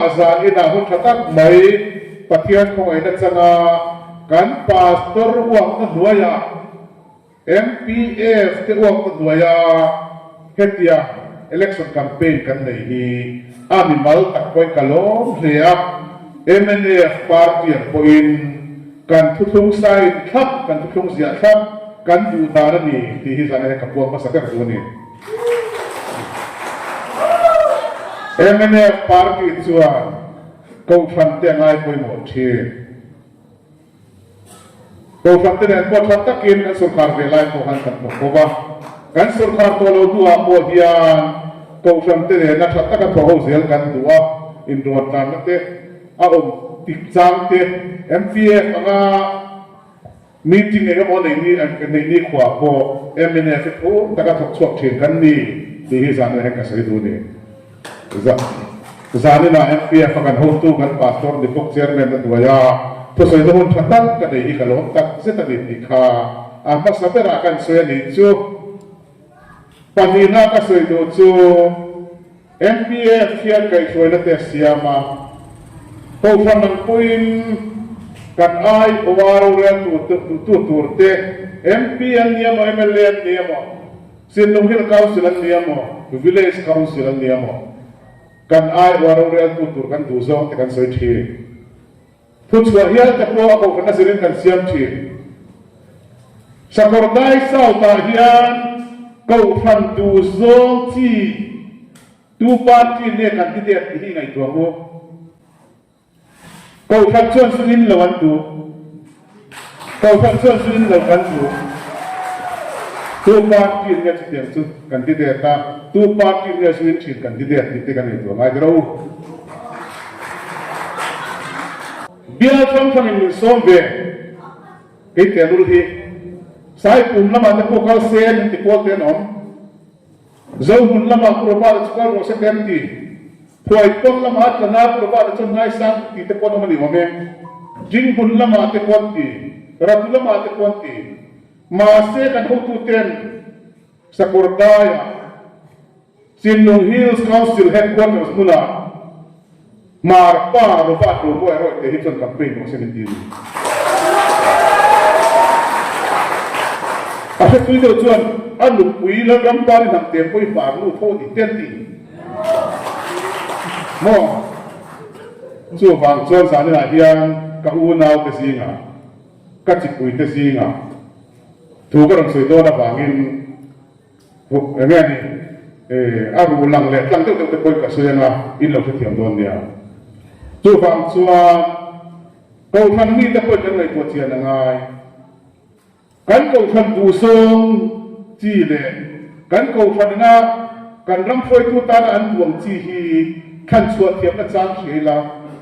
azan ina hun khatak mai pathian khong ina changa kan pastor uang na duaya MPF te uang na duaya hetia election campaign kan nei hi animal tak koi kalom lea MNF party po in kan thuthung sai thap kan thuthung zia thap kan du ta ni ti hi zane ka puang pasaka du ni MNF party chuan câu phần tiền ai quay một chi câu phần tiền này có thật tất nhiên cái sổ khảo về lại của hàng thật một câu ba cái sổ khảo tôi lâu đua một hiền câu phần tiền này nó thật tất cả thổ hậu diễn cái đua in ruột làm nó thế ông tịch giang thế MPF meeting này cái món này đi khóa của MNF phố tất cả thuộc thuộc trên cái này thì hiện giờ này cái sự đua này zani na MPF akan hotu kan pastor di pok chairman na tuaya to sa ito hun chatan ka dei ikalom tak se ta dit ikha mas na pera kan soya ni chu panina ka soy do chu MPF hian kai soy na te siama to fan ng puin kan ai owaro re tu turte MPN niamo MLN niamo Sinong Hill Council niamo Village Council niamo kan ai warong real tutur kan duzo te kan soi thi thu chua hial te po ko kan asirin kan siam thi sakordai sau ta hian ko phan duzo chi tu party ne kan ti te hi ngai tu mo ko phan chuan sunin lawan tu ko phan chuan sunin lawan tu tu party ne ti te chu kan ti te ta tu party ne sunin chi kan ti te kan ni tu ngai dro bia chom chom in som ve ke te lu hi sai pum lama te ko ka sen ti ko te nom zo hun lama ko ba chu ka ro se tem ti phoi pom lama ta na ko ba chu ngai sang ti te ko no ni mo me jing hun lama te ko ti rat lama te ko ti ma se kan ho tu ten sakordaya Sinong Hills Council headquarters mula marpa roba to boy ro te hitson campaign mo seniti ase tui do chuan anu pui la gam pari nam te pui par lu tho di ten ti mo chu wang chuan sa ni la hian ka u nau te singa ka chi pui te singa tu ka rong soi do na wangin nge ni aru lang le tlang te poi ka suya na in lo thiam don nia chu wang chuan ko than ni te poi kan ngai ko chian ngai kan ko than du song chi le kan ko than na kan ram phoi tu ta an tuang chi hi kan chuat thiam na chang khi la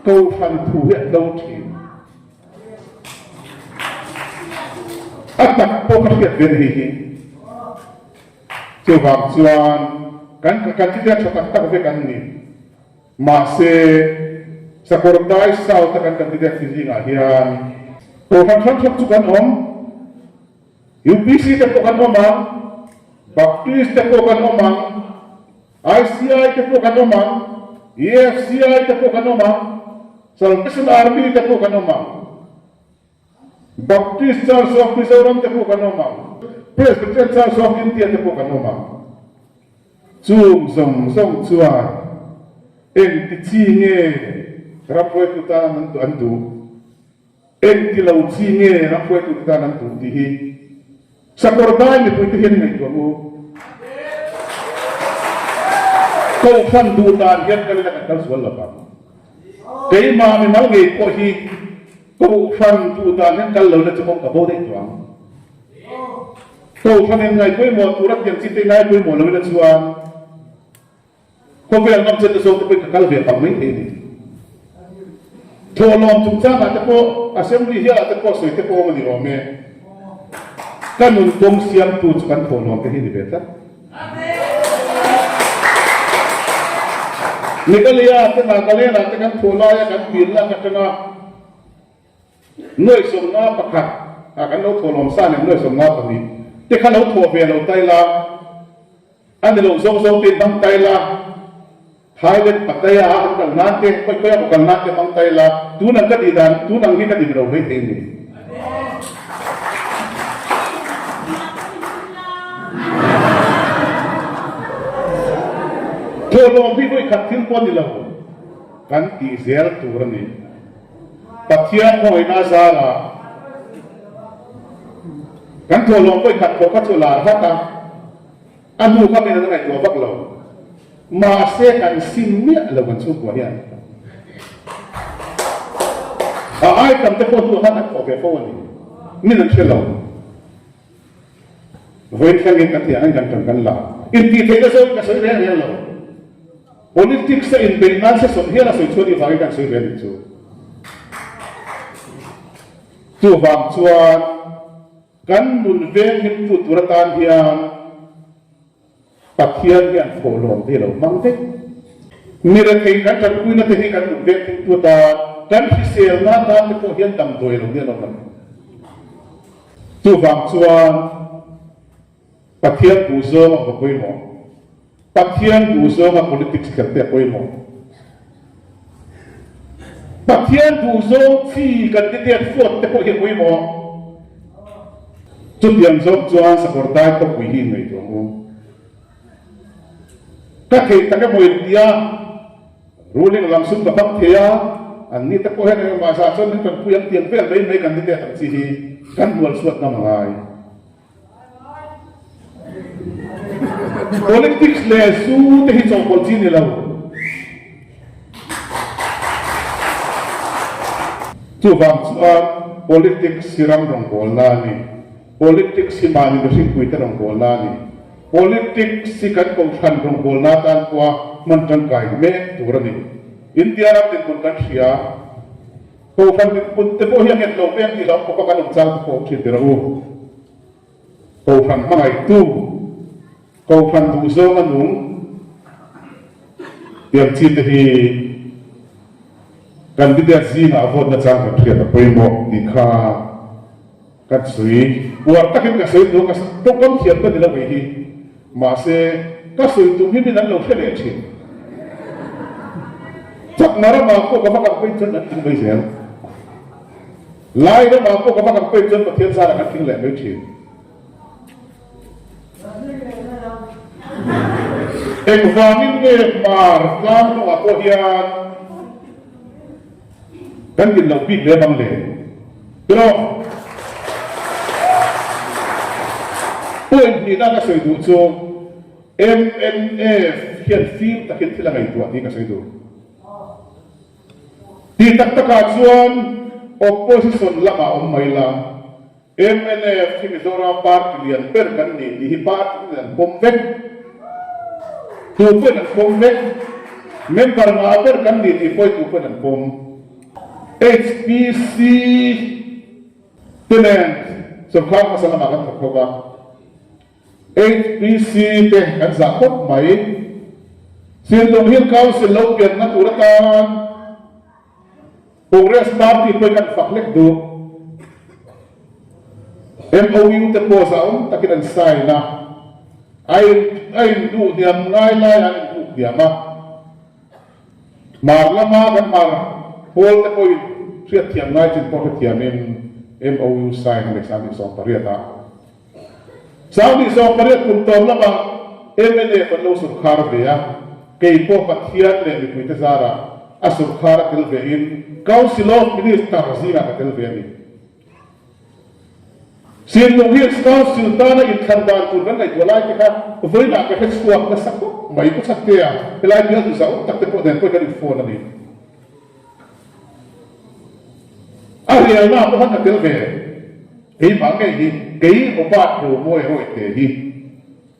ko than thu he do thi atak po ka hiat ven hi chu wang chuan kan ti dia chotak tak ve kan ni ma se sakordai sau ta kan ti dia fizi nga hian to han chu kan om UPC te ko kan om Baptist te ko kan om ICI te ko kan om EFCI te ko kan om Salvation Army te ko kan om Baptist Church of Mizoram te ko kan om Presbyterian Church of India te ko kan om zoom som chuan en ti chi nge rapoi tu ta nan tu andu en ti lo chi nge rapoi tu ta nan tu ti hi sakordai ni pui ti hen ngai tu mu ko phan du dan hian kan la kan sual la pa ke ma mi mal nge ko hi ko phan du dan hian kal lo na chu ka bo dei tuang ko phan ngai pui mo tu rak yang chi te ngai pui mo lo na chuan ko vel ngam chen so to ka kal ve pang mai ni tholom chung cha ta ko assembly hi ta ko soi te ko ma ni ro me kan nun tong siam tu kan tholom ke hi ni beta nikalia te na kalena te kan thola ya kan bil la ka na noi som na pakhat kan no tholom sa ne noi som na pa ni te kan no tho ve lo tai la an lo zo zo tin bang tai la Thailand pataya ang kalnate kaya mo kalnate mang tayla tunang kadidan tunang hikadin raw hey ini tolong bi koi khatin pon dilaw kan izel turani pathian ko ina sara kan tolong koi khat ko khatula hata anu kami na ngai to baklo mà sẽ cần xin miệng là vấn số của hiện ai cầm cái phone tôi hát có cái phone này nên là chơi lâu với cái cái thì anh cần cần là in thì thấy cái số này là lâu politics sẽ in bên nan sẽ sống hiện là sự cho đi vào cái sự về đi chú vàng chuan căn muốn về hiện tụt tuột tan hiện Pathian yang follow dia lo mangte mira kai kan kan kuina te kan be tu ta kan fisel na ta te ko hian dam doi lo dia lo man tu wang chuan Pathian tu zo ma ko mo Pathian tu zo ma politics ka te ko mo Pathian tu zo fi kan te te fot te ko hian ko mo tu tiang zo chuan sa kortai ko ku hin nei to các hệ các môi dia ruling langsung ke bang thea an ni ta ko hen ma sa chon ni kan puyang tiang vel bei mai kan ni te tak chi hi kan bual suat na mangai politics le su te hi chong pol chi ni lo chu bang politics siram rong bol na ni politics si mani do sing kuita rong bol na ni politics si kan ko than rong bol na tan kwa man tang kai me turani india ram tin kun kan sia ko than tin kun te po hian lo pem ti lo ko kan om chang ko chi te ro ko than mai tu ko than tu zo manung tiam chi te hi kan bi dia zi na avot na chang ka thia ta poi mo ti kha kan sui war takin ka sui do ka to kam khian ka dilo hi mà sẽ các sự tụng hiến mình lâu thế này chứ chắc mà nó bảo cô có bắt gặp bên chân là kinh bây giờ lại nó bảo cô có bắt gặp bên chân và thiên gia là các kinh lệ mấy chứ em vào những cái mà làm nó có hiền cái gì lâu bị lệ bằng lệ rồi point ni na kasoi du chu MNF hian phim ta hian thila ngai tu ti kasoi du ti tak taka chuan opposition lama om mai la MNF hi Mizoram party lian per kan ni hi party lian pom vek tu pe nan pom vek member na per kan ni ti poi tu pe nan pom HPC tenant so khang masala ma kan thok ba HPC te kan za khop mai sin long hill council lo pian na turatan Congress party pe kan faklek du MOU te po sa takin an sai na ai du diam ngai lai an du diama mar lama kan mar hol te poi siat thiam ngai chin po thiamin MOU sai na exam so pariata Saudi so pariat kun tom lama MNA kan lo sur khar beya kei po pathian le mi kuita zara asur khar tel bein council of minister zina ka tel bein sin lo hi council ta na in khan ban kun ngai to lai ka voi na ka het suak na sak mai ko sak te ya lai dia tu sa tak te po den ko ka di phone ani ariel na po ka tel bein cái bằng cái gì cái một bát đồ môi hội thế gì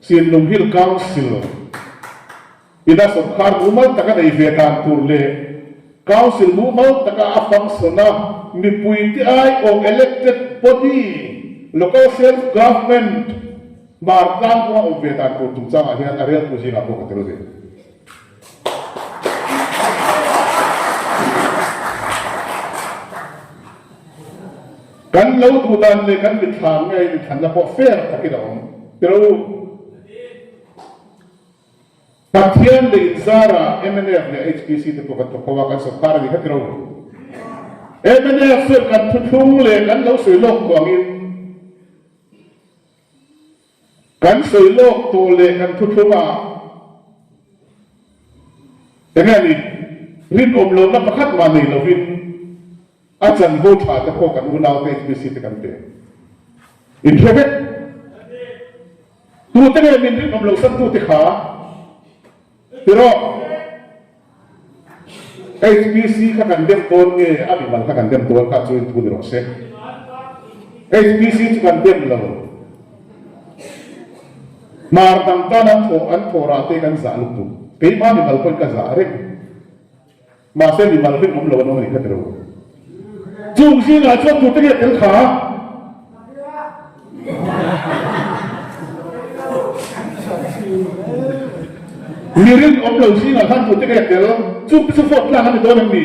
xin lùng hill council ina sốt khăn mũ mất tất cả đầy về tàn tour lệ council mũ mất tất cả function na mi pui ti ai or elected body local self government mà đang qua ở về tàn tour chúng ta hiện ariel tu gì nào có cái gì kan lâu tu dan le kan bị thang ngay bị thằng nào fair ta cái đó pero Pathian le Zara MNF le HPC te pokat to kawa kan sokara di katiro MNF so kan tutung le kan lo soilok ko angin kan soilok to le kan tutunga engani rin omlo na pakat mani lovin ajan vota te ko kan unaw te HPC te kan te introvert tu te min rin omlo san tu te kha pero HPC ka kandem ton nge abi mal ka kandem ton ka chuin tu ni rose HPC chu kandem lo mar dang ta nan ko an thora te kan za lu tu pe ma ni mal ko ka za re ma se ni mal bin om lo no ni ka tero chung si na chu tu te ke tel kha mirin om lo si na than tu te ke tel chu pi su fot la han do nam ni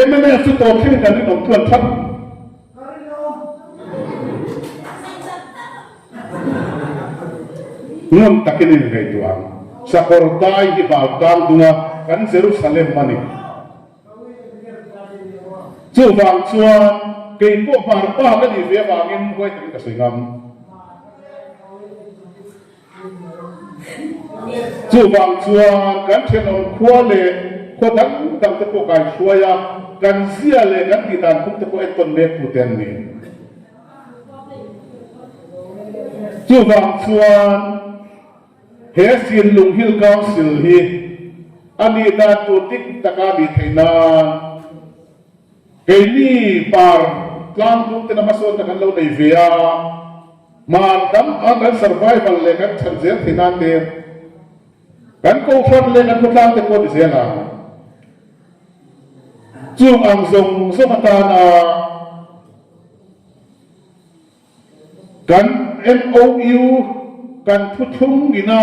emene su to khin kan ni om tuan thap ngam takinin gai tuang sakordai di bautang dunga kan Jerusalem mani chu wang chuan ke ko par pa ka ni ve wangin hoi tak ka singam chu wang chuan kan thenon khua le ko dang dang te ko kai chuaya kan zia le kan ti dan puk te ko et ton le pu ten ni chu wang chuan he sin lung hil council hi ani da tu tik taka bi theina ke ni par tlang tu te na mason ta kan lo nei vea man dam an survival le kan chan zel theina te kan ko fon le kan tlang te ko di zela chung ang zong so mata na kan MOU kan tutung gina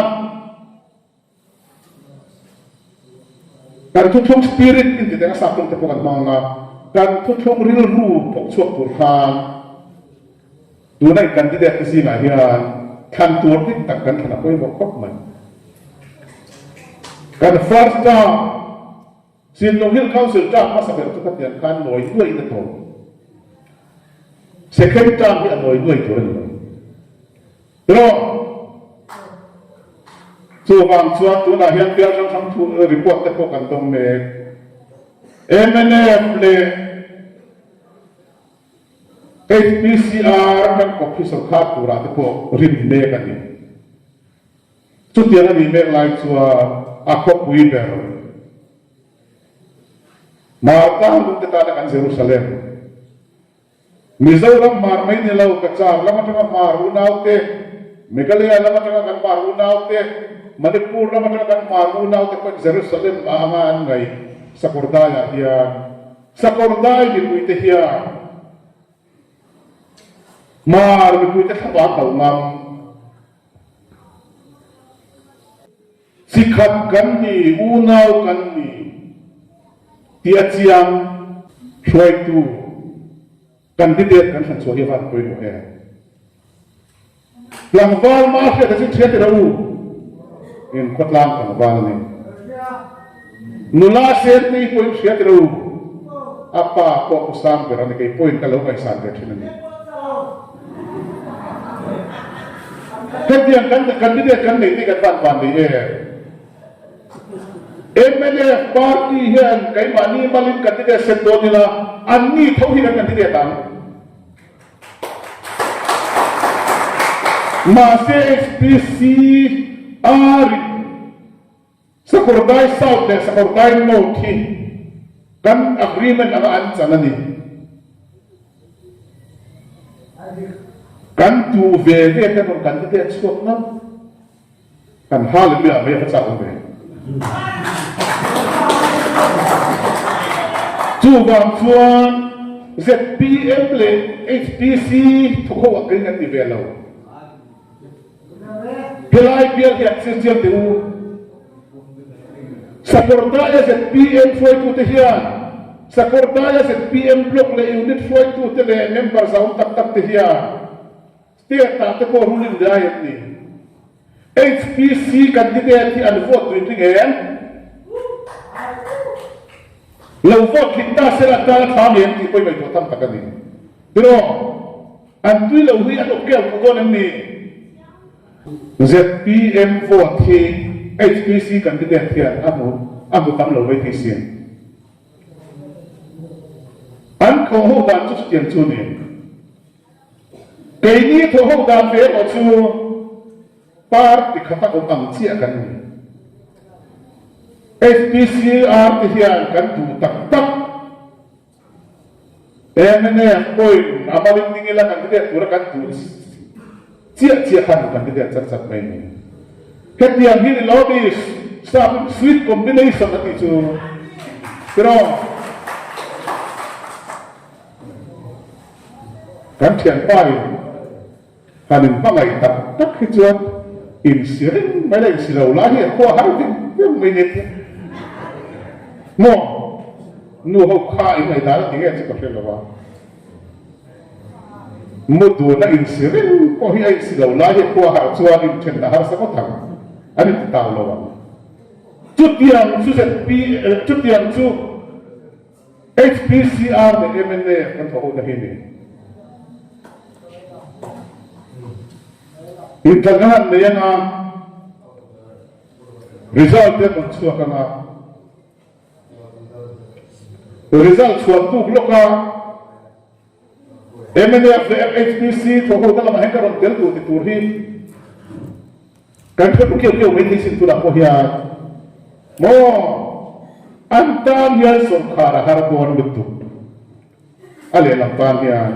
kan tutung spirit inti tengah sapung tepukan manga kan tutung real ru pok suak turhan dunai kandidat kesina hian kan turdik takkan kena koi bokok man kan first time sin Longhil Council tak masa bertukat yang kan noi dua itu tu second time dia noi dua itu pero so wang chuan tu na hian pian sang tu report te ko kan tong me MNF le HPCR kan official khat pura te ko rin me kan ni chu tiang ni me lai chua a ko pui ber ma ta lu te ta kan Jerusalem Mizoram mar mai ni lau ka cha lama tanga mar unau te Meghalaya lama tanga kan mar unau te Manipur lama tanga kan mar unau te ko Jerusalem angan ngai sakordaya hian sakordai bi kuite hian mar bi kuite thaba kal ngam sikhat kan ni unau kan ni tia chiang hruai tu candidate kan san sohi van koi no he langwal ma se ka sin thete rau in kotlang kan wal ni nula se ni point thete rau apa ko kusam berani kai point kalau kai san ke thina ni kadian kan candidate kan ni kan van van ni MLA party hian kai mani malin candidate set do ni la anni thohi kan candidate ang Masih SPC ari sakordai south dan sakordai north kan agreement ang ansan ni kan tu veve kan candidate swap na kan hal bi ame ka sa ome tu bang chuan ZPM le HPC thoko agreement ni velo Pelai biar hiat sisial tu. Sakordaya ZPM foi tu tehian. Sakordaya ZPM blok le unit foi tu tele member sa tak tak tehian. tia ta te ko ruling dai ni HPC candidate ti an vote tu ngem lo vote kita sera ta tham yen ti poi mai to tam takani pero an tu lo hui an okel ko don ni ZPM vote ti HPC candidate ti an amu tam lo wei ti sian an ko ho dan chu tian chu ni cái ní thôi không đam phế ở chu par thì khát ông ăn chiaกันนี่ SPCR thì hiệnกันtu tak tak em này coi amalin ni ngela kan dia tu kan tu chia kan dia cat mai ni ket yang hi lobby some sweet combination ati chu pero kan thian pai hanin pangai tak hi chuan in sirin mai lai silo la hi ko har din mai ni mo nu ho kha in ai da ti ge chi ko fel wa mo du na in sirin ko hi ai silo la hi ko har chuan in chen da har sa ko thang ani ta lo wa chút tiền chu HPCR de MNA kan tho da hi ni in tangan ne yang result dia pun suah kena result suatu loka MNF HPC tokoh dalam hengkar hotel tu diturhi kan tu kira mesti situ dah pohya mo antam yang sorkara harapan betul ale lampan yang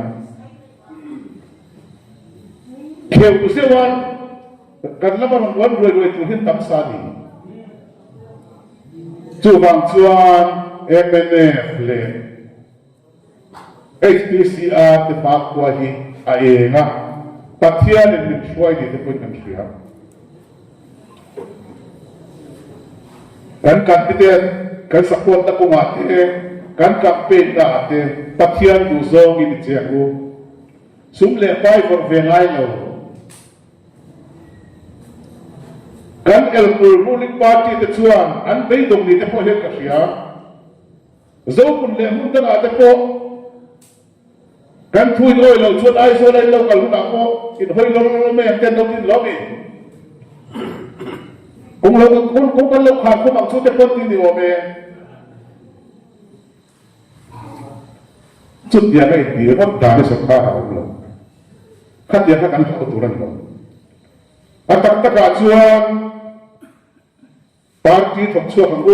kau usahawan kerana orang dua itu hentam sani. Cubang cuan MNF le HPCR tepat kuahi ayenga patian yang mencuai di tempat manusia. Kan kandidat kan support tak kumate kan campaign tak ate patian duzong ini ciaku sumle pai for vengai lo. Kan ruling party te chuan an bei dong ni te po he ka sia zo kun le mun da te po kan thui oi lo chuan ai so lai lo kal na po in hoi lo me ten do tin lo mi kung kan lo kha ko mang chu te po ti ni o me chút dia nei ti ko da ne so kha ha lo khat dia kan ko turan lo atak taka chuan party thok chuak ang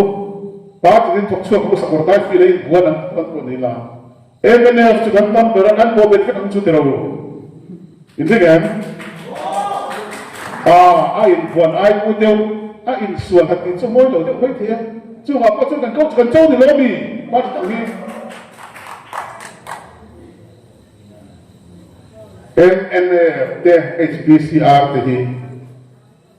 party din thok chuak sa kortai filay buwan ang ko nila MNF chu kan tam beran kan ko bet kan chu tero hindi gan ai buwan ai ku teu in suan hatin chu moi lo de hoi thia chu ha ko chu kan chau ni lo mi ma chu ni MNF de HPCR de hi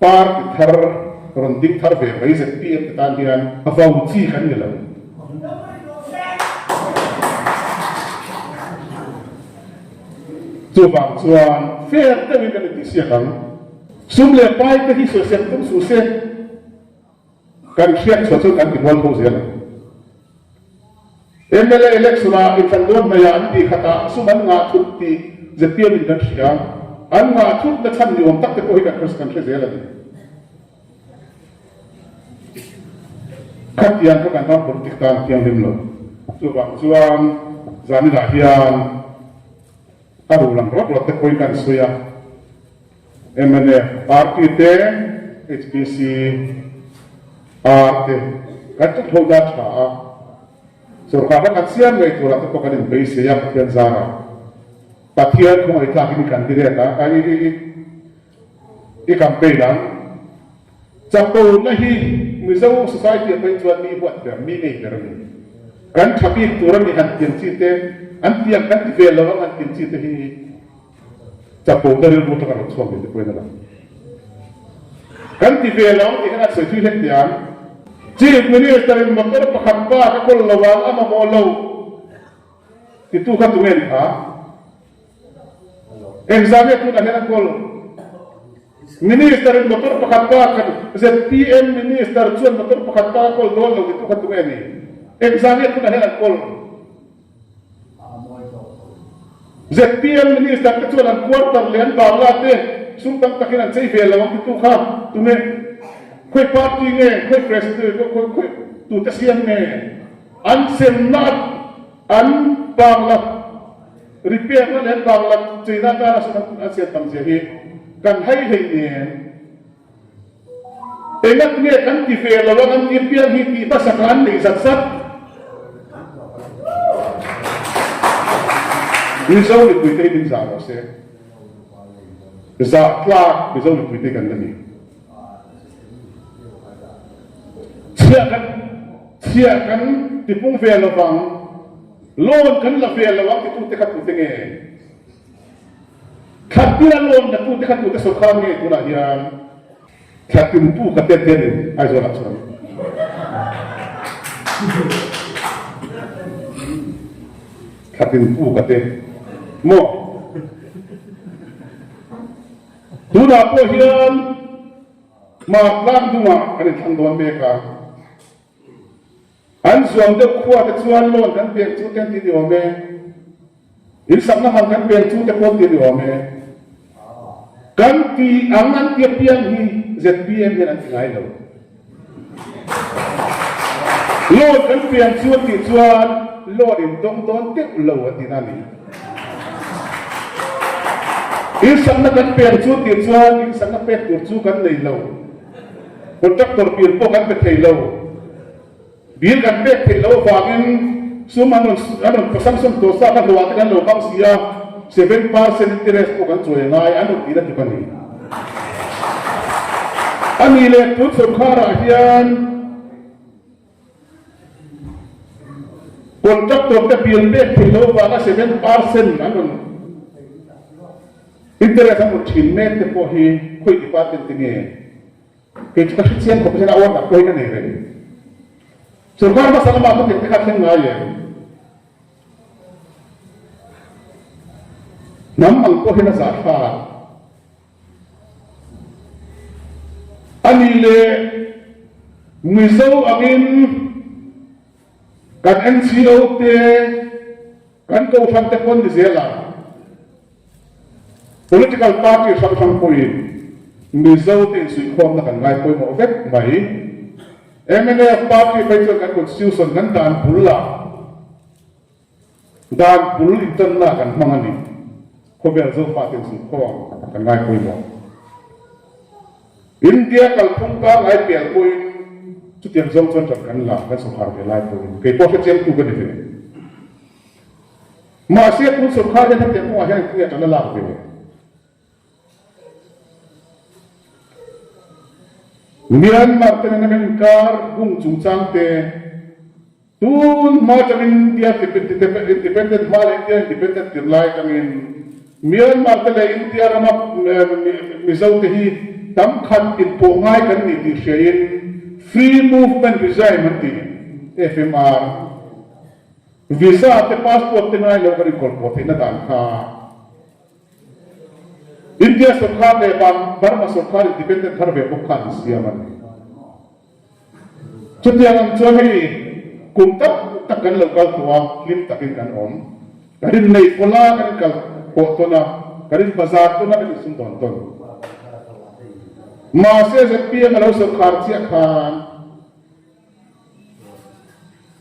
party thar rondik thar ve bai se PM tan hian afau chi kan ni lo chu bang chuan fair te mi kan ti sia kan sum le pai te hi so sem tum su se kan khiat so chu kan ti bol ko zel MLA election a in fan don ma ya an ti khata suman nga thut ti je PM in kan sia an nga thut na chan ni om tak te ko hi kan kris kan se zel ani kat yang kan tam politik tan tiang lim lo chuan zani la hian aru lang rot te koi kan suya MNF party te HPC arte kan tu thoda cha sarkar kan sian ngai tu rat ko kan be se ya kan zara pathian ko ai ta ki candidate ai i campaign lang chapo nahi mizo society pen chuan mi buat ter mi nei ter mi kan thapi turan ni han tiang chi te an tiang kan ti vel lo an tiang chi te hi chapo da ru ta kan chuan mi te poina la kan ti vel lo ni kan soi thui lek tiang chief minister in motor pakhat ba ka kol lawang ama mo lo ti tu ka tungen ha examnya tu dah nak call minister motor pakata kan ZPM minister cuan motor pakata call dol lo itu kan tu ni examnya tu dah nak call ZPM minister kecuali quarter lian Bangladesh sultan takinan saya film itu kah tu ni koi party ni koi president koi tu tersian ni ansem nak an Bangladesh repair na lian Bangladesh China ta sa Asia tamsihi kan hai ni engat ni kan ti fail lo kan ti pian hi ti pasakan ni sat Rizal ni kuite din sa se. Sa Clark Rizal ni kuite kan ni. Sia kan tipung velo bang loan kan la velo wang tu te kat tu nge. Khatira loan na tu te kat tu te so khang nge tu na hian. Khatin tu ka te te ai zo la so. Khatin tu ka te mo tu dah po hian maklam dua kan thang don meka an suam de khwa te chuan lon kan pek chu ten ti dio me in sam na han kan pek chu te kon ti dio me kan ti angan ti pian hi ZPM hian an ngai lo lon kan pek chu ti chuan lon in dong don te lo ti na ni Isang na kan pek chu ti chuan isang na pek tur chu kan nei lo contractor pil po kan pek thei lo bil kan pek thei lo wangin suman anon pasang sum to sa kan luat kan lo bang sia 7% interest po kan choi ngai anon ti na ti pani ani le tu khara hian contractor te pil pek thei lo wanga 7% anon interest ang chinmet te po hi koi department tinge ke kasi siyan ko kasi na awat ko na nere so kung ba sa mga ko te kasen ngayon namang ko hina sa fa anile miso agin kan NCO te kan ko fan te kon di zela political party sang point mizo tin sui khom na kan ngai poi mo vek mai MNF party bai chu kan constitution kan dan pulla dan pul intan na kan mangani ko bel zo party sui khom kan ngai poi mo India kal thung ka ngai pel poi chu tiam zong chon kan la kan so har ve lai poi ke po ke chem tu kan ni ma se tu so kha ne te mo ha ne tu ya tan la ve Myanmar tena namin kar kung chungchang te tun ma tamin India independent mal India independent tirlai kamin Myanmar tela India rama mizaw te hi tam khat in po ngai kan ni ti shein free movement visa manti FMR visa te passport te ngai lo kan ko te na dan kha India सरकार ने Burma सरकार independent कर वे book Khan Siya मन चुतियांग चोही Kuntaka तकन local तुआ clip तकिन kan om karin nei pola kan kal potona karin bazar to na kan sun ton ton ma se ZPM lo सरकार sia khan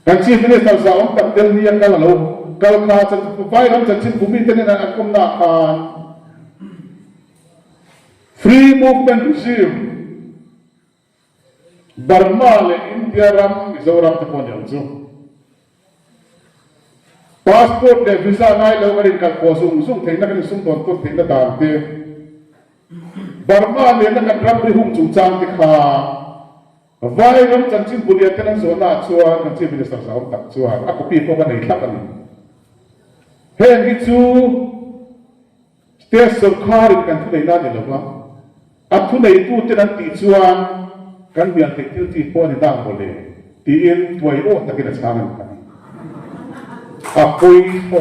kan chief minister zaom tak del ni kal lo kal kha chan pai ram chan chin bumi ten na akom na khan Free movement regime. Burma le India ram Mizoram te pon yangzu. Passport le visa ngai lo garin kal ko sung theina kan sung ton ton theina dan te. Burma le na kan ram ri hum chung chang te kha. Vai ram chan chin bulia te nan zona chua kan chief minister sa tak chua aku pi ko kan nei thak ani. Hen hi chu state sarkar kan thu nei na ni lo Aku nei tu tenan ti chuan kan bian te til ti po ni dang bole ti in tuai o takina changan kan apoi po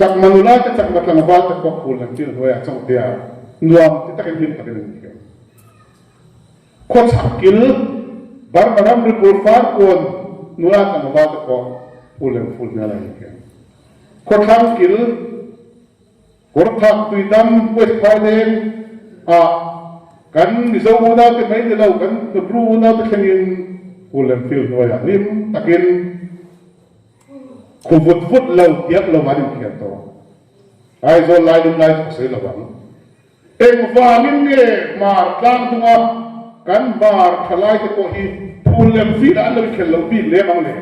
จากมนุษย์จากมาทางบ้านจากคนหลังที่เราอยากจะเดียนวมที่ตะเกียบตะเกียบนี่คนสักกิลบาร์มารัมริบูร์ฟาร์คนนุราทางบ้านจากคนหลังฟูลนี่อะไรนี่คนทำกิลคนทำตุยดำเวทพาเลนกันมิโซอุนาที่ไม่ได้เรากันตัวรูอุนาที่เขียนหลังฟิลนี่อะไรนี่ตะเกียบคุณฟุดเราเทียบเรามาดูเขียนตัวไอ้โซลายดุลายสุดเลยละวันเอ็งว่ามินเนี่ยมาตั้งตัวกันมาทลายตัวฮีพูดเรื่องฟิลอันนั้นเขียนเราฟิลเลี้ยงเลย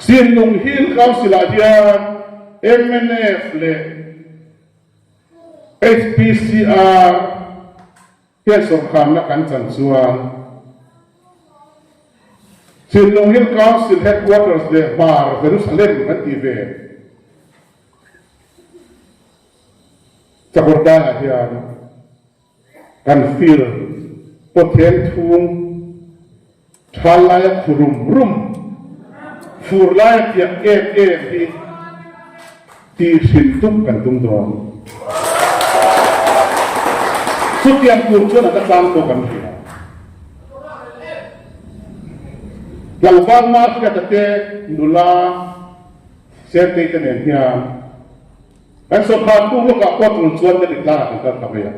สิ่งนุ่งหินเขาสิลาเดียMNF เลย HPCR เพื่อสงครามนักการจันทร์ส่วนสิ่งนุ่งหินเขาสิ headquarters เลยมาเยรูซาเล็มนั่นทีเวจะบอกได้ที่การฟิลโปรเทนทุ่งทลายคุรุมรุมฟูร์ไลท์ที่ที่สินตุ้มกันตุ้มดอนสุดที่ยังคุณชวนอาจารย์ตัวกันที่ยังฟังมาที่จะเตะนุลาเซตที่จะเนี่ยอันสุดท้ายตู้ลูกกับพ่อตุนชวนจะติดตามกันทำไมอ่ะ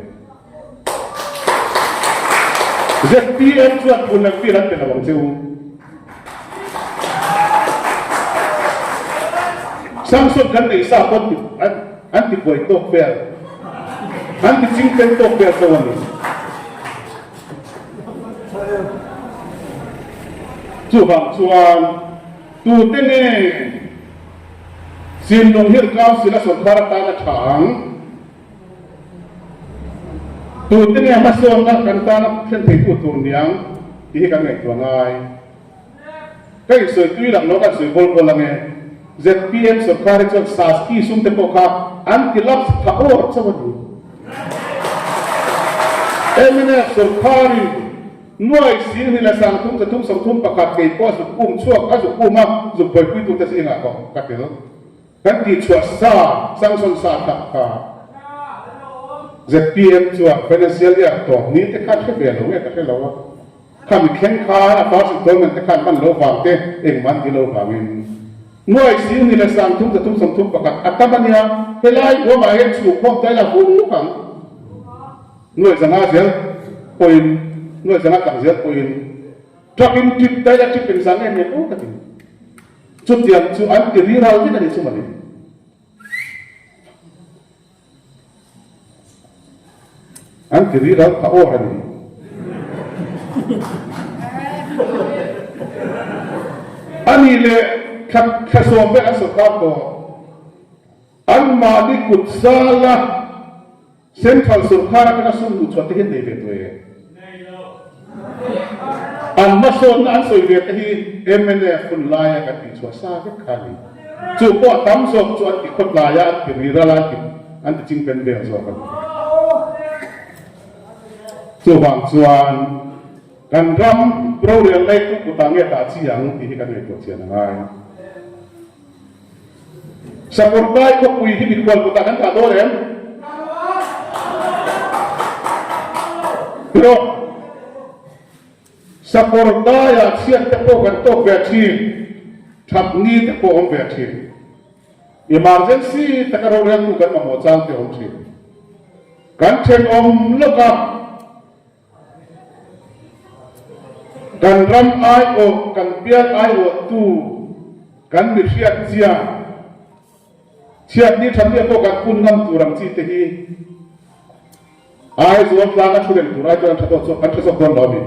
ZPM ชวนคุณนักฟิล์มเป็นอะไรบ้างเจ้าสังสุดกันในสาบานอันที่ป่วยตกเปลี่ยนอันที่จริงเป็นตกเปลี่ยนตัวนี้จู่ฟังส่วนตู้เต้นเนี่ยสิ่งลงเรื่องก้าวศิลปะบาร์ตาละฉางตู้เต้นเนี่ยมาส่วนนักการตาละเช่นที่ผู้ตัวเนียงที่กันเองตัวง่ายก็อีกส่วนที่หลังน้องก็ส่วนบอลบอลเนี่ยZPM สุขาริจสาสกีสุนเตปโก้อันที่ลับท้าโอร์สวัสดีMNF สุขาริน่วยสิ่งที่เราสั่งทุ่มจะทุ่มส่งทุ่มประกาศเกี่ยวกับสุขุมช่วงก็สุขุมมาสุขุมคุยตัวเสียงอ่ะก็กัดเดียวกันที่ชัวร์ซาสังสนซาตักค่ะ ZPM ชัวร์ financial เนี่ยตัวนี้ที่ขั้นแค่เปลี่ยนหรือไม่ก็แค่เราข้ามีแข่งขันฟ้าสุดตัวมันที่ขั้นมันโลภะเต้เองมันที่โลภะมินน่วยสิ่งที่เราสั่งทุ่มจะทุ่มส่งทุ่มประกาศอัตบันเนี่ยเวลาหัวหมายสู่ข้องใจละหุ่นขังน่วยสังหารเสียปุ่นน่วยสังหารเสียปุ่นถ้าเป็นจุดใดจุดเป็นสังเกตเนี่ยโอ้กันจุดเดียวจุดอันที่เราที่นั่นสมัยนี้อันที่เราเขาโอ้กันอันนี้เลยแค่ส่วนเป็นอันสุดท้ายก็อันมาดิกุศลเส้นทางสุขาระก็สุ่มดูชวนที่เห็นในเวทด้วยอันมาส่วนอันสวยเวทที่MNF คนลายกันที่ชัวร์ซาที่ขานีจู่ก็ตั้มส่วนชวนที่คนลายอันที่รีระลายอันที่จริงเป็นเรื่องส่วนกันจู่บางส่วนการรำโปรเรียนเล็กกุตังเงตาเสียงที่กันในตัวเสียงง่ายสมุนไพรก็คุยที่มีคนกุตังกันตาโตเรนพี่น้องสปอร์ตได้อยากเชื่อแต่พวกกันโตเวทีทับนี้แต่พวกองเวทีemergency แต่ก็เราเรียนรู้กันมาหมดจังแต่องทีการเชิญองลูกกับการรำไอโอการเปียกไอโอตู้การมีเชียดเสียเชียดนี้ทำให้พวกกันคุณนำตัวรำจีเตหีไอ้ส่วนพลาดชุดเด่นตัวไอ้ตัวนั้นชัดตัวกันชัดตัวเราดี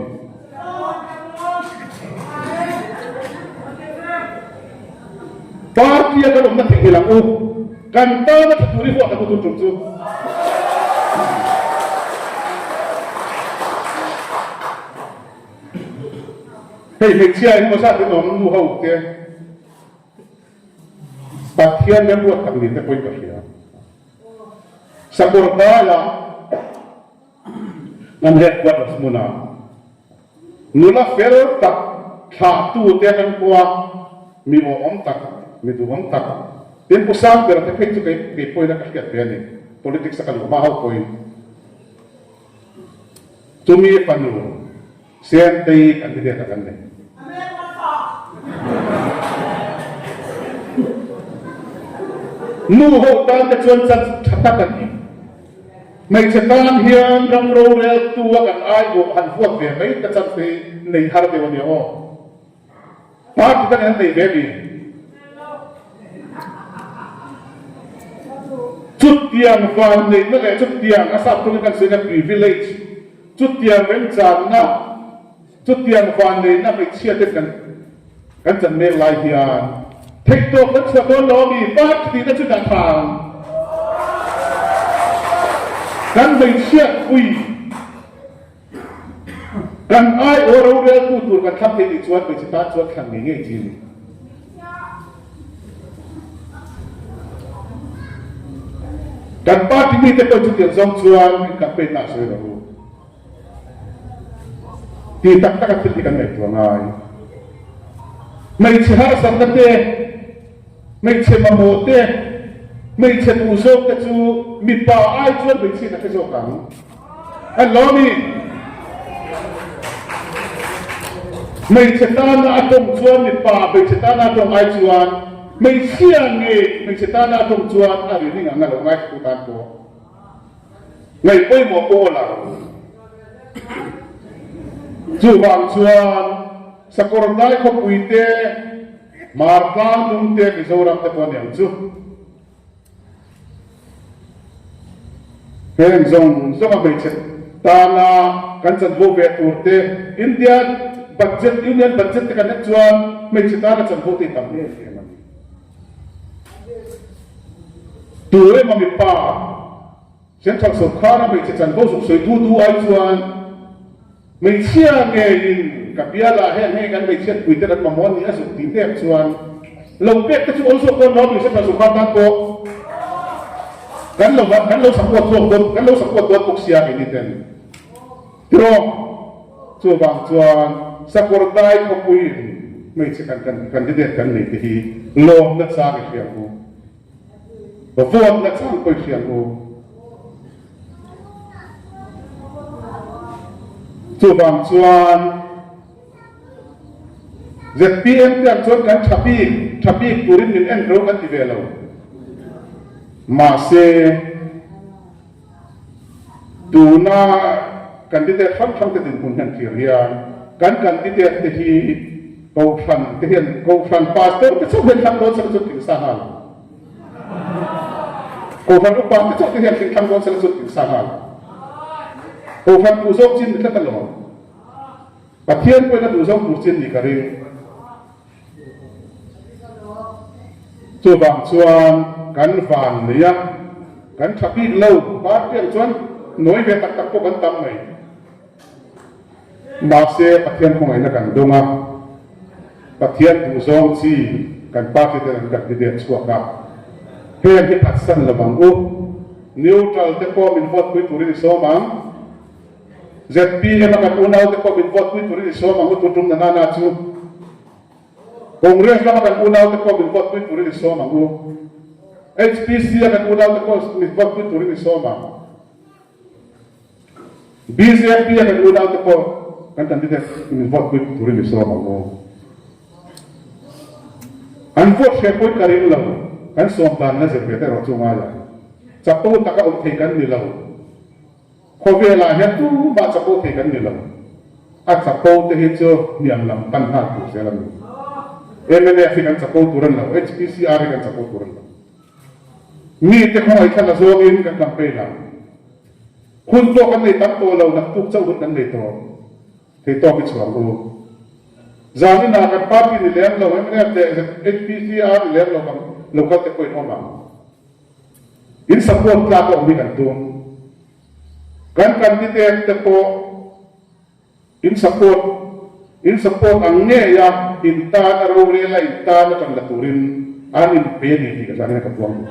ปาร์ตี้ก็ลงมาถึงที่หลังอูกันตาไม่ถูกรีบว่ากันตุ้มเฮ้ยเชียร์นี่มาซาที่น้องมูเขาเตะปัจเจียนเนี่ยบวชทำดีแต่คนก็เชียร์สกุลได้ละนั่นเหตุว่าสมุนานุลาเฟรตัก thả tu te kan qua mi om tak mi du om tak tin pusang pero te phei chu ke poi na ka kiat pe ni politics ka lu ma ho poi tumi panu sen tei kan de ta kan ne nu ho tan te chuan chat thata kan ni mai chetan hian ram ro rel tu kan ai go han fuak ve mai ta chat te nei har te woni o part ta kan nei ve ni chút tiền vàng này nó lại chút tiền à sao tôi cần sử dụng privilege chút tiền vẫn giảm na chút tiền vàng này nó phải chia được cần chân mê lại tiền thích tôi vẫn sẽ có lo bị bắt thì nó chút đàng hoàng cần phải chia quy cần ai ở đâu ra tu tu cần thắp thì chuột phải chỉ ta chuột khẳng định nghe gì kan parti ni te ko chu tiang zong chuan kan pe na se ro ti tak tak ti kan nei tu ngai mai che har sam na te mai che ma mo te mai che tu so te chu mi pa ai chuan mai chi na ke zo kan an lo mi mai che ta na atong chuan mi pa mai che ta na atong ai chuan mấy xiang nghe mấy chế ta na thông chuan à đi ngang ngalo ngay khu tan ko ngày quay mùa cô là chu vàng chuan sakoram dai ko puite markan dum te mizoram te pon yang chu ken zong zong mấy chế ta na kan chan vô ve turte Indian budget te kan chuan mấy chế ta na chan vô te tam ne tuổi mà bị pa sen thằng sốt khá bị chân vô sụp sôi thu ai chuan mình chia nghe in cả bia là hay cái mình chia quỷ tên mà món này sụp tím đẹp chuan lồng bếp cái chỗ sụp con nó bị sen thằng sụp khá tan cô gắn lâu sắm quạt tuột bốc xia cái gì tên trông chua vàng chuan sakurai có quỷ mình sẽ cần cái đẹp cần này thì lồng đất xa cái chuyện của và vốn là sang coi chuyện của chu vàng chuan ZPM tiang chuan kan thapi turin min en ro kan ti ve lo ma se tu na candidate tham te din kun han ti rian kan candidate te hi ko fan pastor te so ben tham lo sa chu ti sa hal cô phân lúc bao cái hiện tình tham quan sẽ xuất hiện sang hàng cô phân tu sốc chín rất là lâu và thiên quên là tu sốc tu chín gì cả đi chùa bằng chuan cắn vàng này á cắn chập ít lâu ba tiếng chuan nói về tất cả các vấn tâm này mà sẽ bắt thiên không ai là cắn đông á bắt thiên tu sốc chi cắn ba cái tên đặt đi điện suốt cả hiện cái phát sinh là bằng u neutral te ko min vote kui turi so mang ZPM ka unau te ko min vote kui turi so mang u tutum na na chu Congress la ka unau te ko min vote kui turi so mang u HPC ka unau te ko min vote kui turi so mang BJP ka unau te ko kan candidate min vote kui turi so mang u vote she poi karin la kan som tan na zerbe te ro chunga la chapo taka ul thei kan ni lo khowe la he tu ba chapo thei kan ni lo a chapo te hi chu niam lam pan ha tu se lam MNA fi kan chapo turan lo HPCR kan chapo turan lo ni te khoi khala zo in kan campaign la khun to kan nei tam to lo na tu chau kan nei to thei to bi chuang u zani na kan party ni lem lo MNA te HPCR lem lo kan local te point on in support ka ko mi kan tu kan candidate te ko in support ang nge ya in ta na ro re la in ta na kan la turin an in pe ni ka jani ka tuang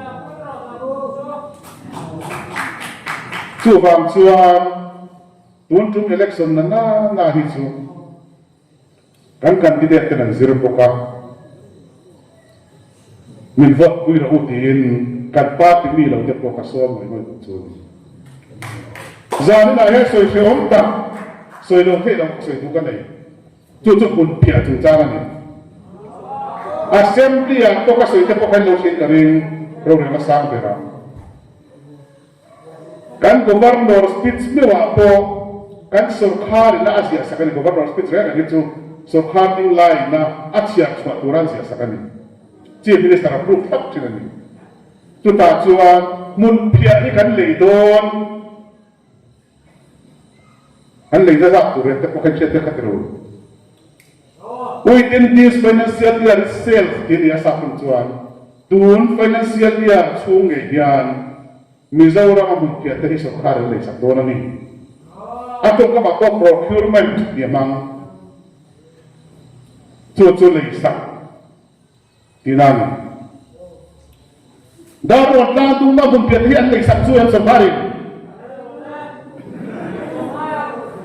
chu bang chuan tun election na hi chu kan kandidat tenan zero boka min vote kui ra utin kan party mi lo te boka so mo chu zani na he soi se om ta soi lo the lo soi tu kan nei chu kun pia chu cha ni assembly a to ka soi te boka lo sin ka ring program sang pera kan governor speech me wa po kan sarkar na asia sakani governor speech re kan chu sarkar ding lai na asia chwa turan sia sakani chief minister approve thap chinani chu ta chuan mun phia ni kan lei don an lei za tu re te ko kan che te khatru within this financial year itself in ya sakun chuan tun financial year chung nge hian Mizoram mun phia te sarkar lei sak don ani ato ka ba ko procurement ni mang chu lei sak tinani dapat lalu mabun pilihan lagi sabtu yang sembari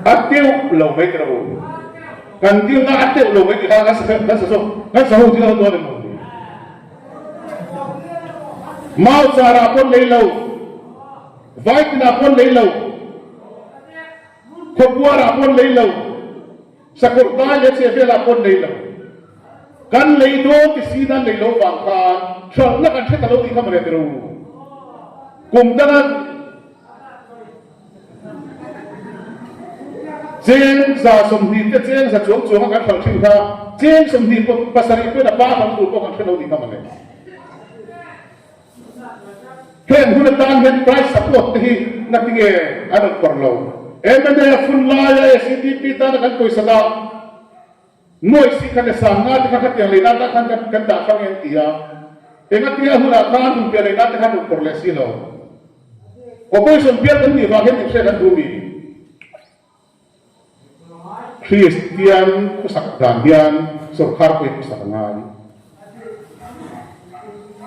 atiu lo baik rabu kan dia nggak atiu lo baik kita nggak sesuatu dia tuh ada mau cara pun lelau baik pun lelau kebuara pun lelau sekurang ya siapa pun lelau kan leido kisinan leido bangkan soalnya kan saya tahu di kamar itu kumdanan jeng za somdi te jeng za chuang chuang kan phang thing kha jeng somdi pasari pe da pa kan tu ko kan saya tahu di kamar itu ken huna tan hen price support hi natinge adot perlo emende full la ya CDP tan kan koi sada noi si kan sangat kan yang lain ada kan tak fang yang dia engat dia hura kan dia lain ada kan ukur lesi lo opoi sempia kan ni bagian yang saya kan bumi Kristian kesakdandian surkar ko kesakangan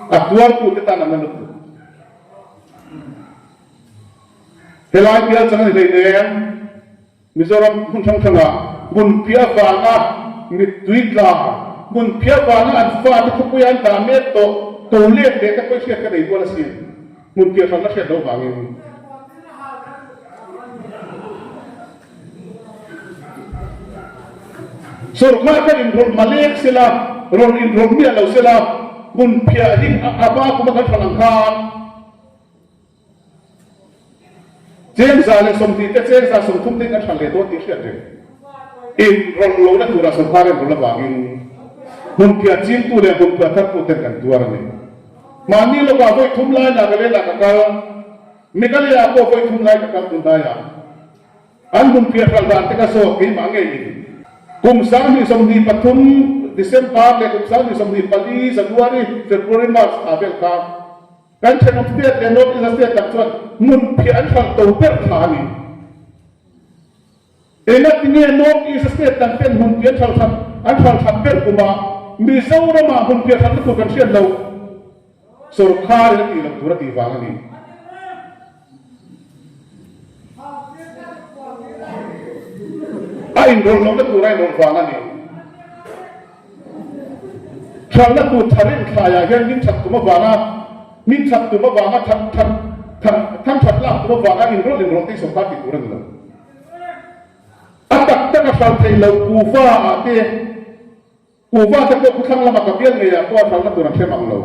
atuan ku kita naman itu helai dia jangan lain Mizoram pun sang-sanga bun pia banga mitwidla mun pia bana an fa ta ko yan ta me to le de ta ko sia ka dei bola sin mun pia fa na sia do bangin surkar ka in rol malek sila rol in rol mi ala sila mun pia hin aba ko makan falangkan jeng zale somti te jeng za somtum te kan thale to ti sia de in rong lo na tura sarkar en rola bangin mun pia chin tu le mun pia thak tu ten kan tuar ni mani lo ka voi thum lai na gale la ka kal mikale ya ko voi thum lai ka kal tu da ya an mun pia fal da te ka so ki ma nge ni kum sang ni som ni pathum December le kum sang ni som ni pali January February March avel ka kan chen of state le not is state tak chuan mun pia an fal to per thani enak ini nom is state dan pen hun pian sal sam an sal sam per kuma Mizoram ma hun pian sal tu kan sian lo surkar ni lo turat di wang ni ain rol lo na turai rol wang ni sal na tu tharin khaya yan min thak kuma wanga tham thak la kuma wanga in rol ti surkar ti turan lo atak tak asal thailau kufa ate kufa tak ko khang lama kapian nge ya ko asal na turan semang lo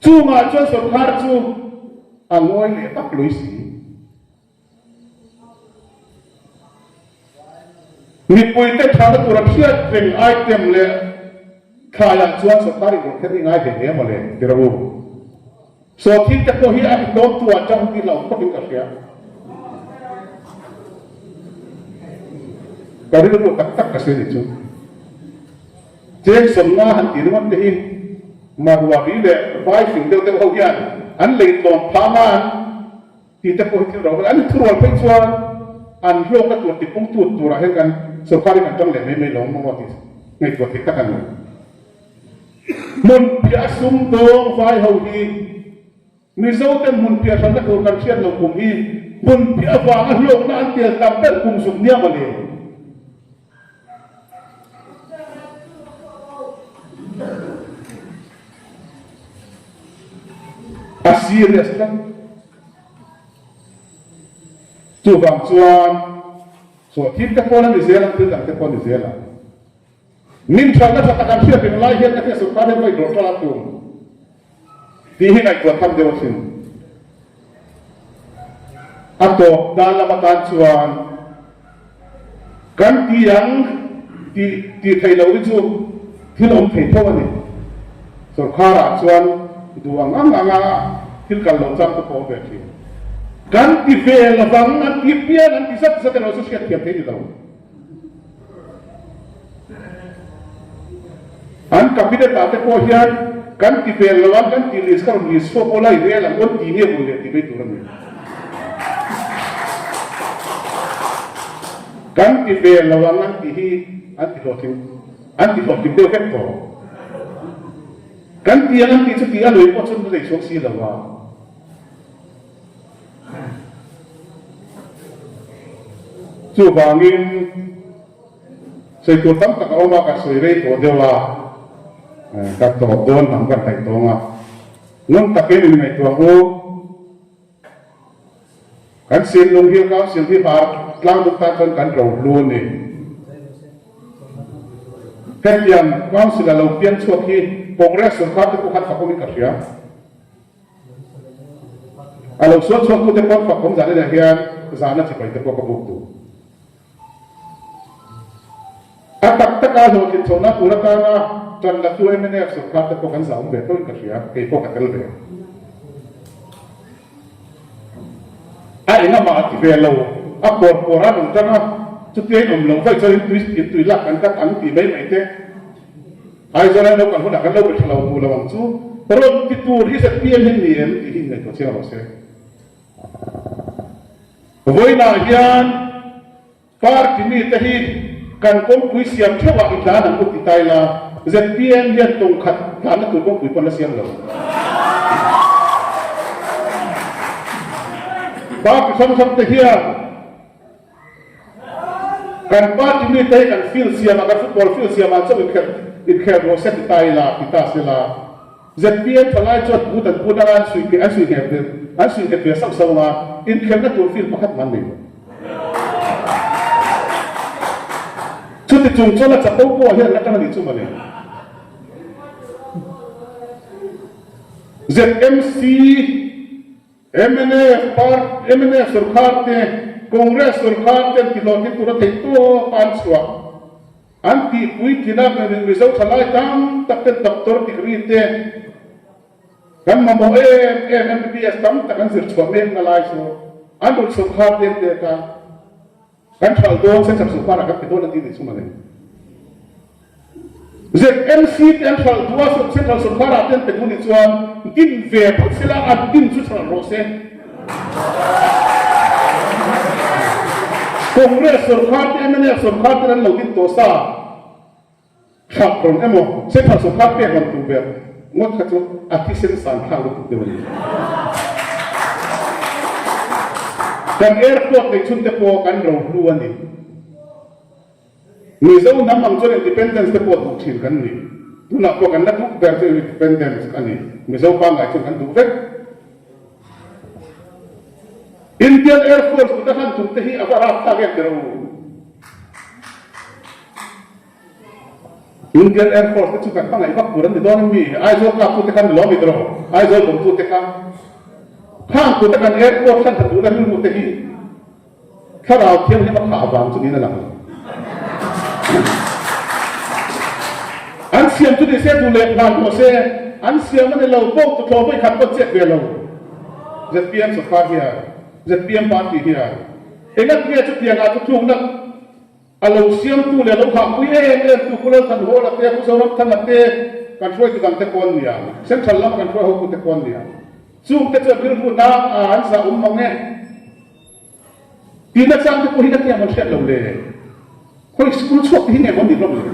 chu ma chu sarkar chu angoi le tak loisi mi puite thang turan sia tring item le khaya chuan sarkar ro kheri ngai de ne mole dirabu so thi tak ko hi a do tu a chang ti lo ko tin ka sia kari itu tak kasih itu, cek semua hati rumah deh, marwah ini, baik singgal tu bagian, an lain lom paman, kita kohit orang, an turun pencuan, an hilang tu tipung tu turahnya kan, sekali kan jangan lemeh lom mengwati, ngai tu kita kan, mun biasum dong, baik haudi, Mizoram mun biasa nak orang sian lom kumi, mun biasa orang nanti tampil kumsumnya boleh. serious kan chu bang chuan so thip te pon ni zela thil dang te pon ni zela nin thang na thak kan thia pin lai hian na ke su ka ne vai dor tala tu ti hi nai ko tham deu sin ato dala matan chuan kan tiang ti thai lo ri chu thil om thei thaw ani so khara chuan duang anga thil kal lo cham ko ko ve thi kan ti vel wang an ti pian an ti sat lo so siat pian thei lo an kapite ta te ko hian kan ti vel wang kan ti lis kar lis fo ko lai re la on ti ne bu le ti be tu ram kan ti vel wang an ti hi an ti ho tim deu ket ko kan ti an ti chu ti a loi po chun le chok si la wa chu bangin sei tu tam tak oma ka soi rei to deu la ka to don nam kan tai to nga ngon ta ke ni mai to ho kan sin lung hi ka sin hi par tlang du ta kan kan ro lu ni Ketian council la pian chuak hi congress ka te ko khat fa ko mi ka ria alo so chuak ko te ko fa kom jale da hian zana chi pai te ko ka buk tu atak taka ho ki chona pura ka na ton la tu emene so ka te ko kan sa um be to ka ria ke ko ka tel be a ina ma ti ve lo a por a dun ta na chu te om lo vai choi tu la kan ka an ti bai mai te ai zona no kan ho da kan lo be thlo bu lo wang chu ro ti tu ri se pien ni em ti hin nei to che ro se voi na hian par ti mi te hi kan kom pui siam thewa i tla na ku ti tai la zpm hian tong khat tla na tu kom pui pon la siam lo ba ki sam te hian kan pa ti mi te kan feel siam ka football feel siam a chaw it kher ro set tai la pita se la zpm thalai chot bu tan bu dan sui ke asui ke de asui ke pe sam sam ma in kher na tu feel pakhat man ni chu ti chung chola cha to ko hian na kan ni chu ma le ZMC MNF सरकार ते कांग्रेस सरकार ते तिलोती तुरा ते तो पांचवा anti pui kina me result thalai tam tak te doctor tikri te kan ma mo MBBS tam tak kan sir chwa me ngalai so andul सरकार te ka kan thal do se chap su para ka te do na ti su ma le ZMC ten thal duwa so central सरकार aten te ni chuan tin ve sila at tin chu thal ro se Congress सरकार ते MNF सरकार te lo tin to sa khap ron emo se tha सरकार pe kan tu be ngot kha chu atisen san kha lu tu de kan airport te chun te po kan ro lu ani ni zo nam mang chon independence te po tu thin kan ni tu na po kan na tu ber te independence ani mi zo pa ngai chun kan tu ve Indian Air Force ko tahan tumte hi aparat ta ge kero Indian Air Force chu kan pangai bak puran de don mi ai zo ka pu te kan lo mi dro ai zo dum pu te kan khang ku te kan Air Force san thadu na mu te hi kharao thiam ni ma kha bang chu ni na lang an siam tu de se tu le plan ko se an siam ne lo po tu tho bai khat ko che be lo zpm so fa hiya ZPM party here. Engat dia tu tiang atau tu nak alau siam tu le lau kau ye tu kulo kan ho la te ku sorok tan te kan foi tu kan te kon dia. Central lam kan foi ho ku te kon dia. Sum te tu bir ku na an sa mange. Tina sang tu ku hidat ya man set lau le. Koi school sok hi ne mon di lau le.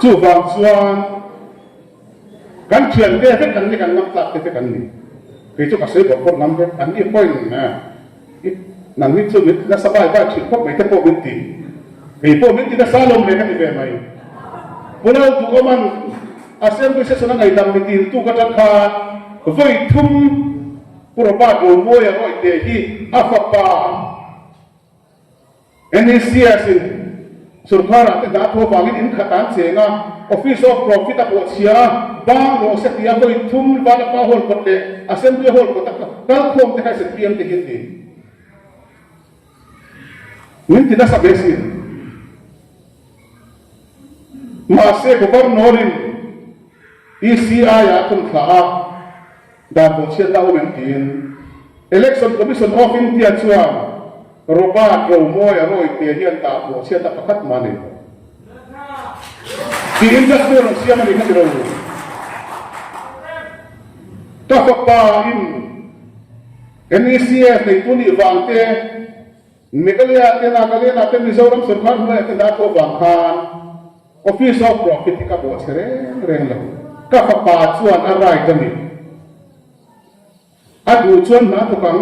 chu bang chuan kan thian de fe kan ni kan nam tak te kan ni ke chu ka se bo por nam ve an ni point na นังวิจุวิทนัสบายบ้านชิพบไม่ได้พบวิธีไอ้พวกวิธีนัสลมเลยกันที่เป็นไหมพวกเราถูกมันอาเซียนก็เชื่อสนังไอ้ดำวิธีตู้กระจัดขาดไฟทุ่มปรบาโดนมวยอะไรเดียที่อาฟับปาเอ็นเอซีเอสิสุรภาระแต่ดาโทบางอินขัดอันเสียงอ่ะ Office of Profit อะปวดเสียบางโลเสียไฟทุ่มบางปาโฮลกดเดอาเซียนก็โฮลกดตะกัลคมที่ให้เสียเพียงที่เห็นดีนี่ที่น่าสับเบสิมาเสกบอร์นอริน ECI อาคุณข้าดาบเชียร์ดาวเวนตีน Election Commission of India ชัวร์โรบาร์โรโมยโรยเตียนดาบเชียร์ดาประคัตมานี่ที่อินดัสเทอร์เชียร์มันนี่กันเราถ้าฟักปาอิน NECF ในทุนอีวังเตเมกาเลียเตนาเกาเลียนาเตมิโซรัมสุรพันธ์เมื่อเตนาโตบังคาน Office of Profit ที่กับบัวเชเรงแล้วก็ฟักปาชวนอะไรกันนี่อาดูชวนนะทุกครั้ง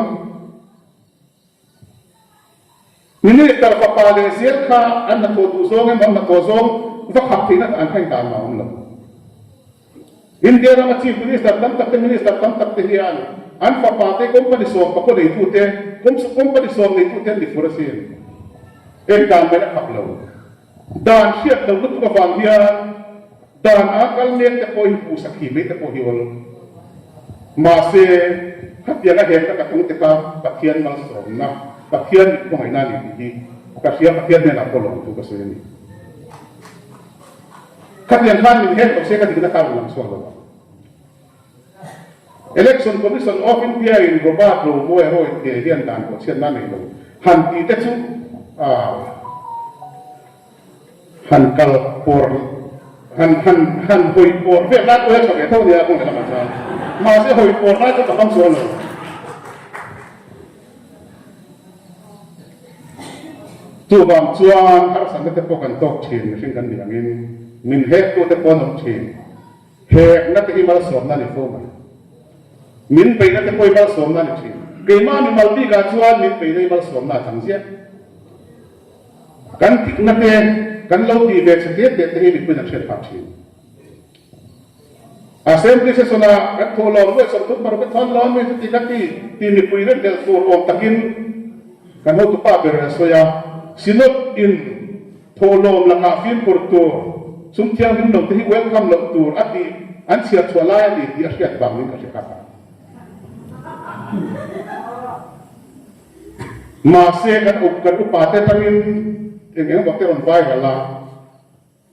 นี่แต่ฟักปาเลเซียค่ะอันนั้นตัวดูซงมันนักตัวซงก็ขับที่นั่นอันให้ตามมาอุ่นแล้วอินเดียเราชีฟมินิสเตอร์ตั้งแต่มินิสเตอร์ตั้งแต่ที่อันอันฟักปาเตคอมพานีส่งปะก็ได้พูดเตคอมพานีส่งได้พูดเตดิฟอร์เซียนเอ็นการไม่ได้ขับเราด่านเชียดเราลุกกับฟังเฮียด่านอาการเลี้ยงแต่พอหิวสักขีไม่แต่พอหิวมาเสียขัดเยียนเห็นกับตรงที่กับปักเทียนมังสมนะปักเทียนก็ไม่น่าดีดีปักเทียนเนี่ยนักโลกทุกสิ่งนี้ขัดเยียนท่านมีเหตุของเสียกันที่นักการเมืองส่วนเรา Election Commission of India in Robert Romo Ero in the Indian Dan ko siya nanay lo han ite chu han kal por han hoi por ve na ko ya so ke thau dia ko na ma sa ma se hoi por na ko kam so lo tu bang chuan har san te po kan tok chin sing kan dia ngin min he tu te po nom chin he na te imal som na ni fo ma min pe na te po imal som na ni chin ke ma ni mal bi ga chuan min pe na imal som na thang sia kan tik na te kan lo ti ve se te te hi bi na chet pa chin assembly se sona kan tholo ro so tu par ko thon lo me ti ka ti ni pui re del so om takin kan ho tu pa ber so ya sinot in tholo la ka fin por to sum thiang hin lo te hi welcome lo tur ati an sia chwala ni ti a hriat bang ni ka se ka ma se kan upa te tangin engeng bakte on vai la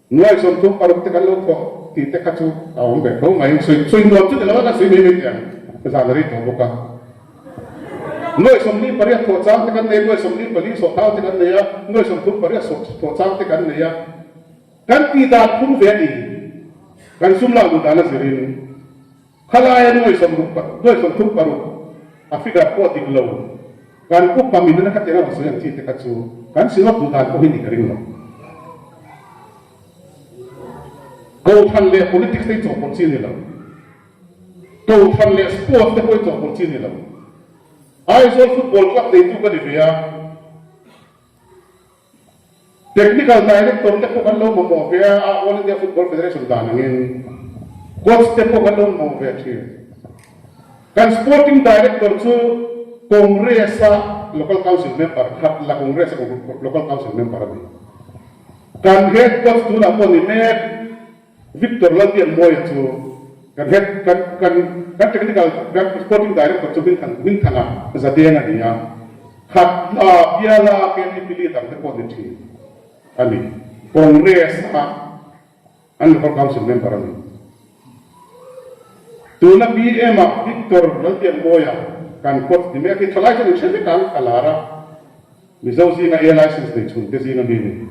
nuai som tu paruk te kan lo ko ti te ka chu aung be ko mai sui no chu te lo ka sui me me ya ka sa ri to boka nuai som ni pariat tho chang te kan ne nuai som ni pali so thau te kan ne ya nuai som tu pariat so tho chang te kan ne ya kan ti da phum ve ni kan sum la du da na sirin khala ya nuai som tu paruk Afrika ko tik lo kan ku pamin na ka te na so yang ti te ka chu kan sinot du da ko hindi ka ring lo go than le politics te cho kon chin ni lo go than le sport te ko cho kon chin ni lo Aizawl Football Club te tu ka ni ya technical director te ko kan lo mo ve a All India Football Federation da nangin coach te ko kan lo mo ve chi kan sporting director chu congress local council member khat la congress local council member ni kan head coach tu na ko ni me Victor Laldian Moy chu kan head kan technical sporting director chu bin thanga zadena ni ya khat la biala ke ni pili tam te ko ni thi ani congress an local council member ni tu na BM Victor Laldian Moy kan coach ni me ki thalai chu ni kan kalara mizo si na license ni chun te si na ni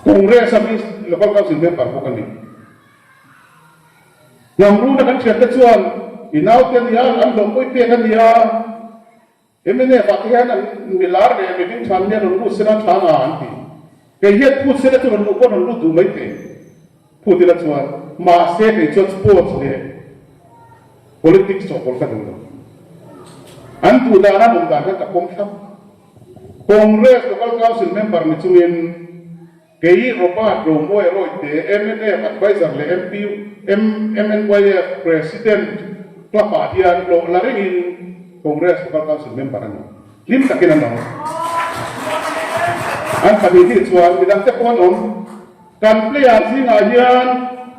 congress local council member ko kan ni yang runa kan cerita cuan inau kan dia an dong koi pe kan dia emene fatihan an milar de meeting chamne rundu sena chana anti ke yet put sena tu rundu ko rundu du mai te putila cuan ma se ke chot sports ne politics so kol ka dum an tu da na dum da ka kom tham Congress local council member ni chungin kei Robert Romoy Royte MNF advisor le MP MNYF president klapa hian lo laringin Congress local council member ani lim takin ano an panihi chuan bidang te pon kan player singa hian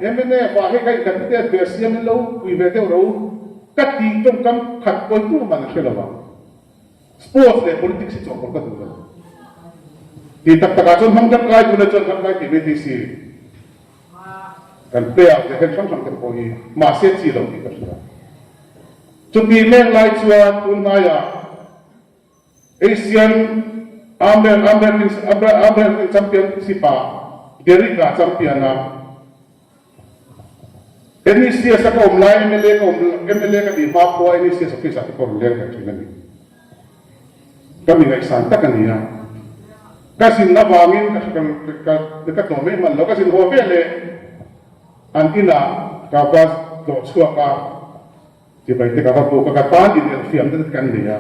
MNF a he kai kan te siam lo kui ve te ro kati tong kam khat koi tu man shelawa sports le politics chi chok ka tu di tak tak chon ham jam kai tu le chon kam kai ti BTC kan player le he chon chon te ko hi ma se chi lo ki ka sura chuti leng lai chuan tun na ya Asian Amber champion sipa Derika champion na ini siasa kaum lain MLA ka di Papua ini siasa kisah di kaum lain ka ni kami ngai santa kan ya kasin na bangin dekat nome man lo kasin ho vele antina kapas do suaka di baik te ka po ka pan di fiam de kan dia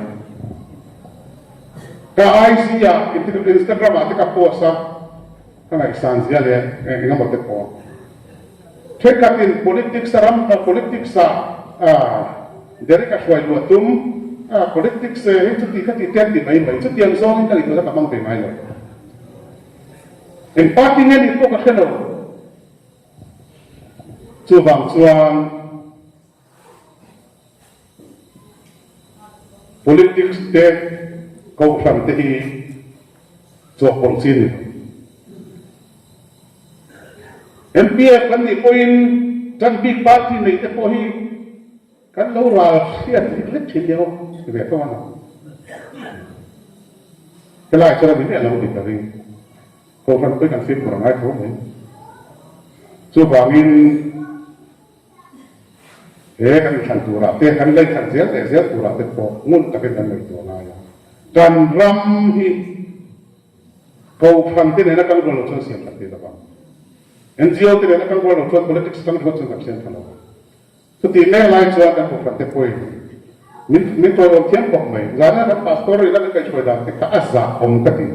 ka ai sia Instagram ate ka posta kan ai san sia le ngam te po Kekatin politik saram politik sa dari kaswai luatum politik se itu tiga tiga di bayi itu tiang zong kali itu tak mampu main lo. Empatinya itu kasih lo. Cubang cuang politik se kau santai cuak polisi. MPF kan ni poin kan big party ni te pohi kan lo ra sia tiklet chilio ke to mana kala chara ni lo di tari ko kan ko kan fit kurang ai ko ni so bangin kan tura te kan lai kan zel tura te ko ngun ta kan lai to na ya kan ram hi ko kan te na kan lo so sia ta te da ba NGO ti na kan ko politics kan ko sa sen kan so ti le lai chuan kan ko te poi min to ro tiang ko mai zana kan pastor ila kan choi da te ka azza om ka ti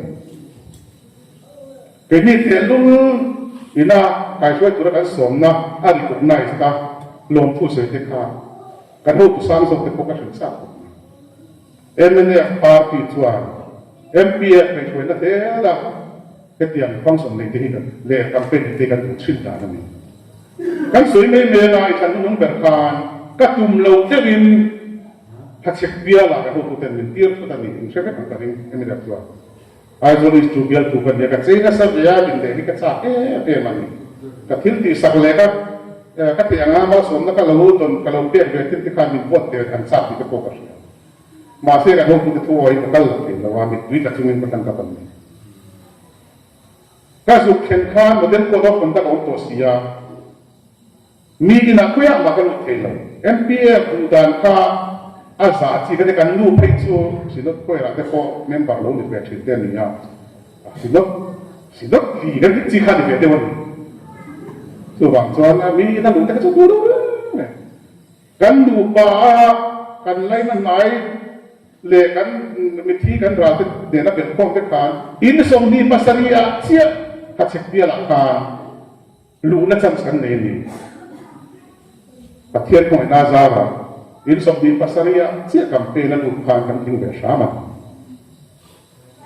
ke ni te lung ina kai choi tu kan som na a recognize ta lom pu se te ka kan ho tu sam so te ko ka sen sa MNF party chuan MPF kai choi na te la ketiang function nei te le campaign te kan chin ta na ni kan soi me na chan nung ber kan ka tum lo te win ha chek bia la ka ho ten min tir ta ni se ka ta ring emi da tua ai zo is tu bia tu kan ya ka sei na sa ya bin de ka cha man ka thil ti sak le ka te anga ma som na ka lo ton ka lo te be ti ka min bot te kan sa ti ko ka ma se ka ho tu tu oi ka kal ke la wa mi tu ka chungin ka kan ka pan ni kasu ken khan model ko do konta ko to sia mi ina kuya ma kan thela MPF dan ka asa chi ka kan nu phei chu sinot ko ra te ko member lo ni pe chi te ni ya sinot li ga chi kha ni te won so bang chuan mi na lu ta chu du kan nu pa kan lai na nai le kan mi thi kan ra te de na be ko te kan in som ni pasaria chia kacik dia lah kan lu na cham san ni pathian ko na zara in som di pasaria sia campaign lu kan kan ting be sama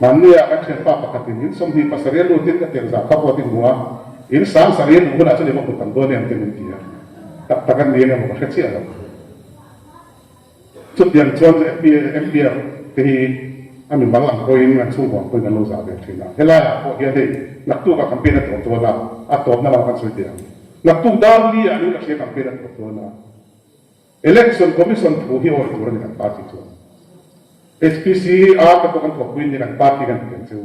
mania ka che pa pakatin in som di pasaria lu tin ka ter za ka po tin huwa in sam saria lu na chale mo tan do ne am tin ti ya tak takan ni na mo ka chia la chut yang chuan FPF ti ami balang ko in ngan chung ko ngan lo za be thina hela ko hian dei nak tu ka campaign to na atop na kan sui dia nak tu dar li ani ka se campaign to na election commission thu hi or tur ni kan party tu SPC a ka kan ko win ni kan party kan ken chu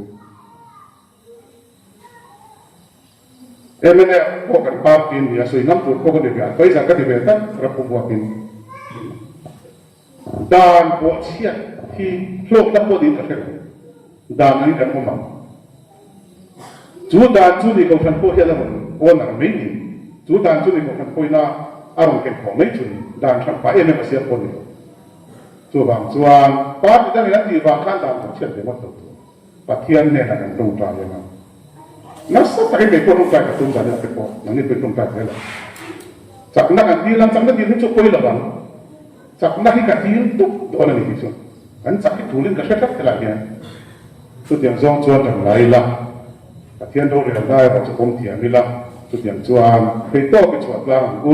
MNF ko kan party ni aso inam tur ko de ga paisa ka de be ta rapu buatin dan ko sia hi lok ta po din ka dan ni ka ko ma chu dan chu ni ko kan po hian la ko na me ni chu dan chu ni ko kan po na arong ken ko me chu dan kan pa ene ma sia po ni chu bang chuan pa ti da ni ti ba kan dan ko chen de ma to Pathian ne na kan tung ta ya nasa tayo may punong tayo tung sa nila po nangin pitong tayo nila sak na kan dilang sak na dilang so koy labang sak na hikatil tuk doon ang ikiso kan sakit tulin kasi kat talaga so tiang zong chuan ang laila Pathian do rin ang dahil at sa kong tiang nila so tiang chuan pito kitsuat lang